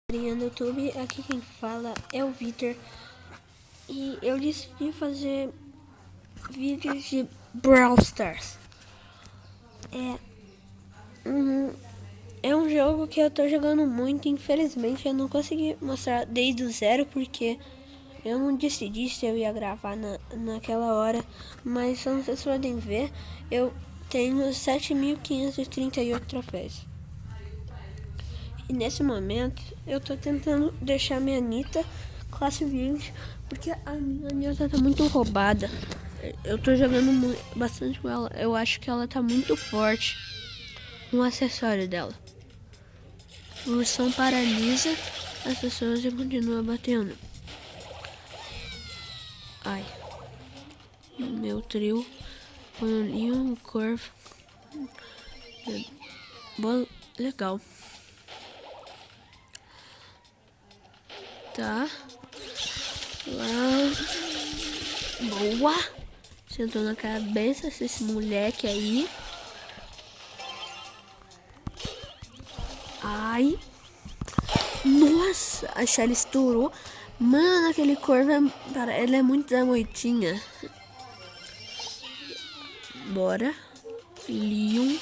No YouTube, aqui quem fala é o Vitor e eu decidi fazer vídeos de Brawl Stars. É um jogo que eu tô jogando muito. Infelizmente eu não consegui mostrar desde o zero porque eu não decidi se eu ia gravar naquela hora, mas como vocês podem ver, eu tenho 7.538 troféus. E nesse momento eu tô tentando deixar minha Anitta classe 20, porque a minha Anitta tá muito roubada. Eu tô jogando bastante com ela. Eu acho que ela tá muito forte. Um acessório dela. O ursão paralisa as pessoas e continua batendo. Ai. Meu trio foi um Leon, um Corvo. Bom, legal. Tá. Lá. Boa. Sentou na cabeça esse moleque aí. Ai. Nossa, a Shelly estourou. Mano, aquele corvo ele é muito da moitinha. Bora. Leon,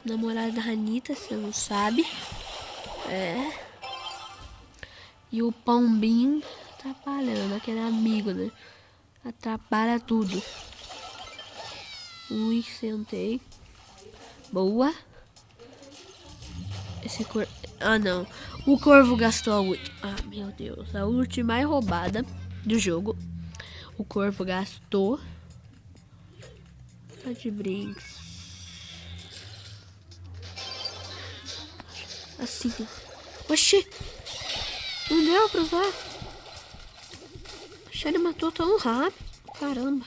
namorada da Anitta, você não sabe. E o Pombinho atrapalhando, aquele amigo, né? Atrapalha tudo. Ui, sentei. Boa. Esse corvo... Ah, não. O corvo gastou a ult. Ah, meu Deus. A ult mais roubada do jogo. O corvo gastou. Tá de brinks. Assim. Oxi. Não deu pra usar. Oxi, ele matou tão rápido. Caramba.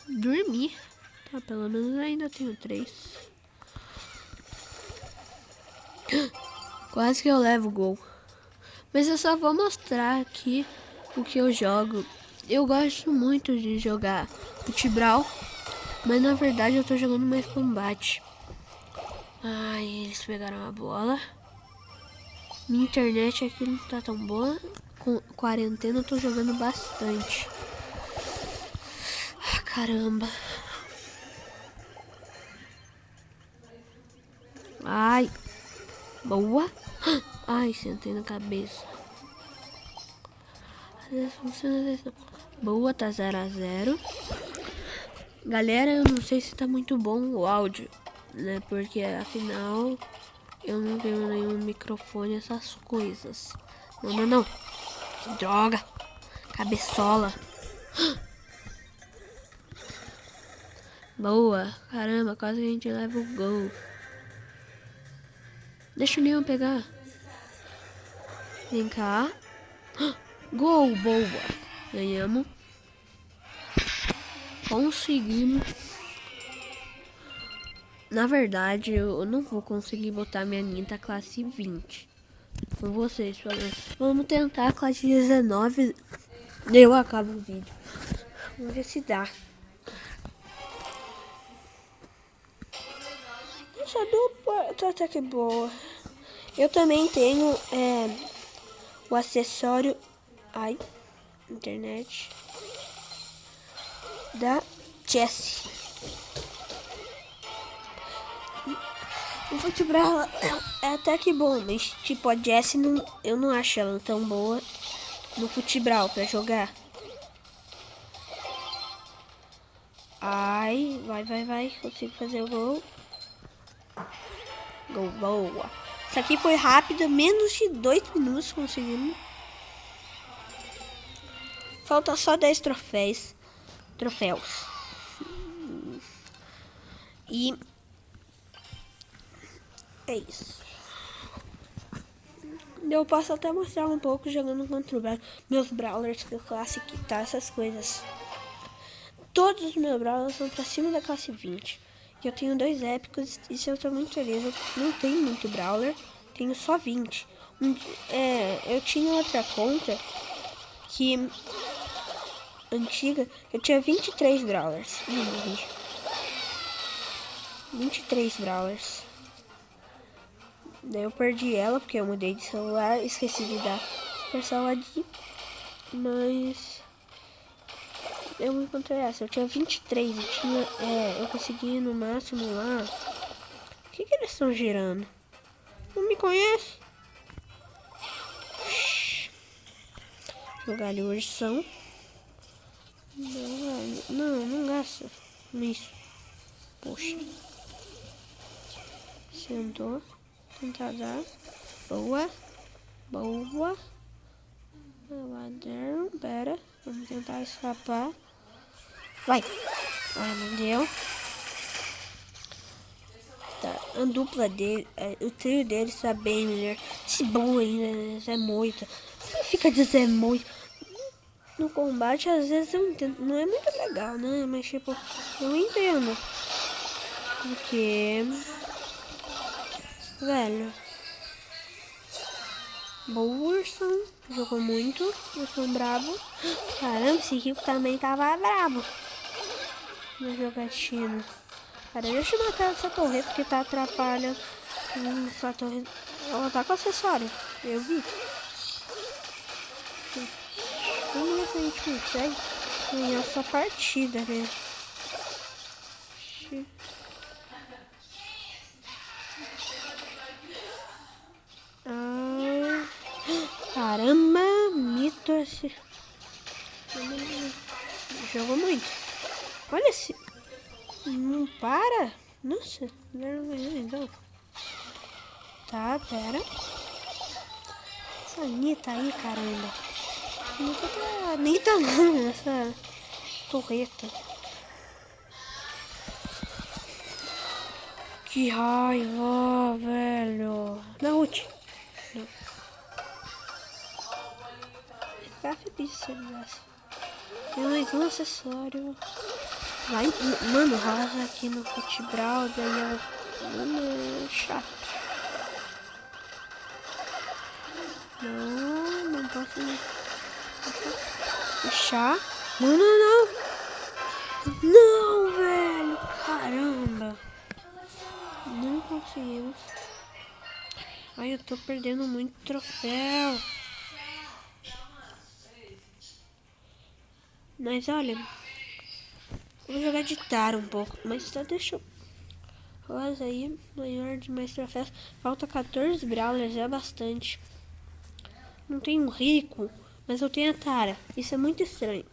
Dormi. Tá, pelo menos ainda tenho 3. Quase que eu levo o gol. Mas eu só vou mostrar aqui o que eu jogo. Eu gosto muito de jogar futebol, mas na verdade eu tô jogando mais combate. Ai, eles pegaram a bola. Minha internet aqui não tá tão boa. Com quarentena eu tô jogando bastante. Caramba. Ai. Boa. Ai, sentei na cabeça. Às vezes funciona assim. Boa, tá 0-0. Galera, eu não sei se tá muito bom o áudio, né? Porque afinal eu não tenho nenhum microfone, essas coisas. Não. Que droga. Cabeçola. Boa. Caramba, quase a gente leva o gol. Deixa o Leon pegar. Vem cá. Gol, boa. Ganhamos. Conseguimos. Na verdade, eu não vou conseguir botar minha Anitta classe 20. Com vocês, vamos tentar a classe 19. Eu acabo o vídeo. Vamos ver se dá. Essa dupla tá até que boa. Eu também tenho o acessório. Ai, internet. Da Jessie. O futebol é até que bom, mas tipo a Jessie eu não acho ela tão boa no futebol pra jogar. Ai, vai, consigo fazer o gol. Gol, boa. Isso aqui foi rápido, menos de 2 minutos conseguimos. Falta só 10 troféus. E é isso. Eu posso até mostrar um pouco jogando contra meus brawlers que classe que tá, essas coisas. Todos os meus brawlers são pra cima da classe 20. E eu tenho 2 épicos, isso eu tô muito feliz. Eu não tenho muito brawler, tenho só 20. Eu tinha outra conta que antiga, eu tinha 23 brawlers. 23 brawlers. Daí eu perdi ela porque eu mudei de celular, esqueci de dar Supercell ID, mas eu encontrei essa. Eu tinha 23 e eu consegui no máximo lá. O que eles estão girando? Não me conhece? Jogar ali o ursão. Não gasta nisso. Poxa. Sentou. Tentar dar. Boa. Ladrão. Pera. Vamos tentar escapar. Vai. Ah, não deu. Tá. A dupla dele, o trio dele está bem melhor. Esse bom ainda, Zé Moita. Fica de Zé Moita. No combate, às vezes eu entendo. Não é muito legal, né? Mas tipo, eu entendo. Porque... Velho. Boa, Urson. Jogou muito. Urson brabo. Caramba, esse Rico também tava brabo. Na jogatina. Cara, deixa eu matar essa torreta que tá atrapalhando. Essa torreta. Ela tá com acessório. Eu vi. Vamos ver se a gente consegue ganhar essa partida, né? Caramba, mito esse. Jogou muito. Olha esse. Não para. Nossa, não ganhou então. Tá, pera. Essa Anitta aí, caramba. Anitta não, essa torreta. Que raiva, velho. Na ult. Não. Ficar feliz se ele desse. Tem mais um acessório. Vai, mano, rosa aqui no futebol. Daí ela... chato. Não posso fechar. Não. Não, velho. Caramba. Não conseguimos. Ai, eu tô perdendo muito troféu. Mas olha, vou jogar de Tara um pouco. Mas só deixa rosa aí, maior de mais troféus. Falta 14 Brawlers, é bastante. Não tenho um Rico, mas eu tenho a Tara. Isso é muito estranho.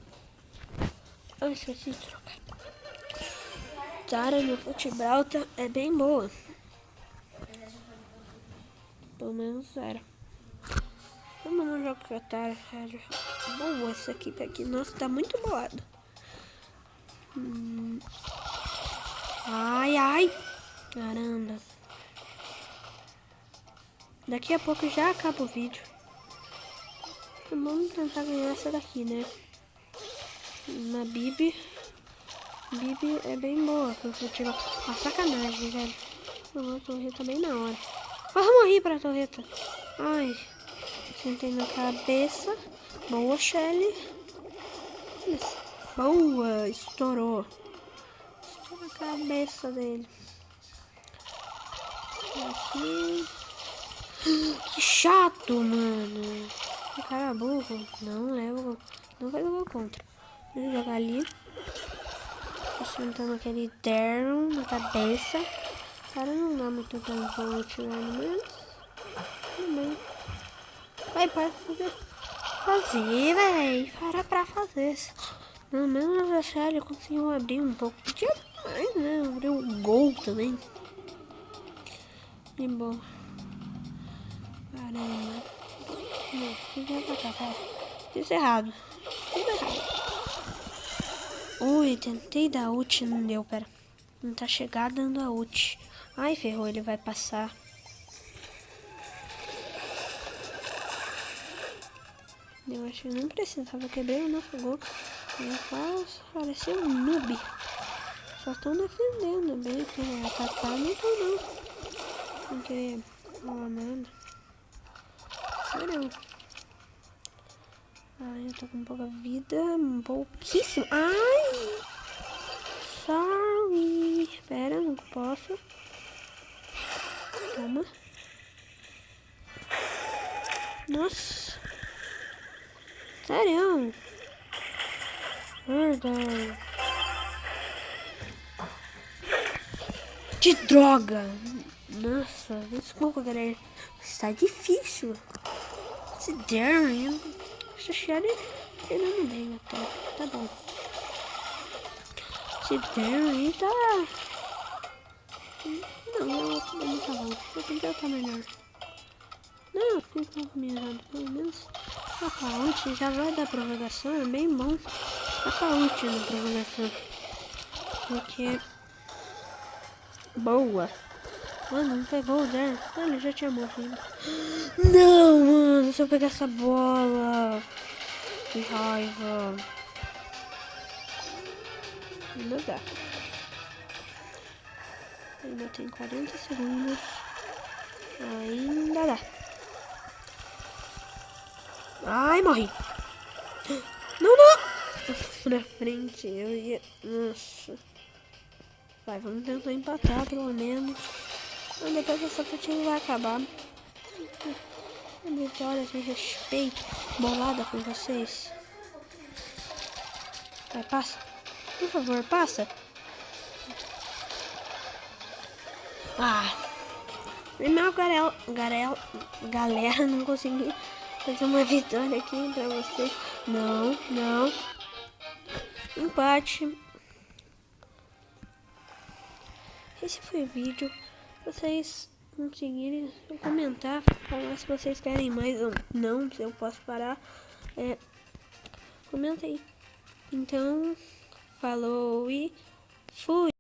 Eu esqueci de trocar. Tara no futebol é bem boa. Pelo menos era. Como não jogo com a Tara? Boa essa aqui. Nossa, tá muito bolado. Ai. Caramba. Daqui a pouco já acaba o vídeo. Vamos tentar ganhar essa daqui, né? Uma Bibi. Bibi é bem boa pro futebol. Uma sacanagem, velho. A torreta bem na hora. Quase morri pra torreta. Ai. Sentei na cabeça. Boa, Shelly. Isso. Boa. Estourou. Estourou a cabeça dele. Aqui. Que chato, mano. Que cara burro. Não levo. Não vai levar contra. Deixa eu jogar ali. Tô sentando aquele Darren na cabeça. Cara, não dá muito tempo pra eu tirar no menos. Tudo bem. Vai, para fazer, véi. Para fazer. Pelo menos a Shelly conseguiu abrir um pouco. Podia mais, né? Abriu um gol também. E bom. Caramba. Não, podia botar, cara. Fiz errado. Ui, tentei dar ult, não deu, pera. Não tá chegando dando a ult. Ai, ferrou, ele vai passar. Eu acho que não precisava, quebrei o nosso gol. Parecia um noob. Só estão defendendo bem, que atacar não tô não. Não queria falar nada. Sério. Ai, eu tô com pouca vida, pouquíssimo. Ai! Sorry. Espera, não posso. Toma. Nossa. Sério? Verdade. Que droga! Nossa, desculpa, galera. Está difícil. Se der ainda. Essa Shelly treinando bem até. Tá bom. Se der aí, tá. Não tá bom. Eu tenho que tá melhor. Não, fico combinado. Pelo menos a Paute já vai dar prorrogação. É bem bom a Paute na prorrogação. Porque. Boa. Mano, não pegou o Zé. Ele já tinha morrido. Não, mano. Se eu pegar essa bola. Que raiva. Não dá. Ainda tem 40 segundos. Ainda dá. Ai, morri. Não, não. Na frente, eu ia... Nossa. Vai, vamos tentar empatar, pelo menos. Mas depois essa partida vai acabar. A vitória sem respeito. Bolada com vocês. Vai, passa. Por favor, passa. Ah. Primeiro, galera, não consegui fazer uma vitória aqui pra você. Não, não. Empate. Esse foi o vídeo. Vocês conseguirem comentar, falar se vocês querem mais ou não, se eu posso parar. Comenta aí. Então, falou e fui.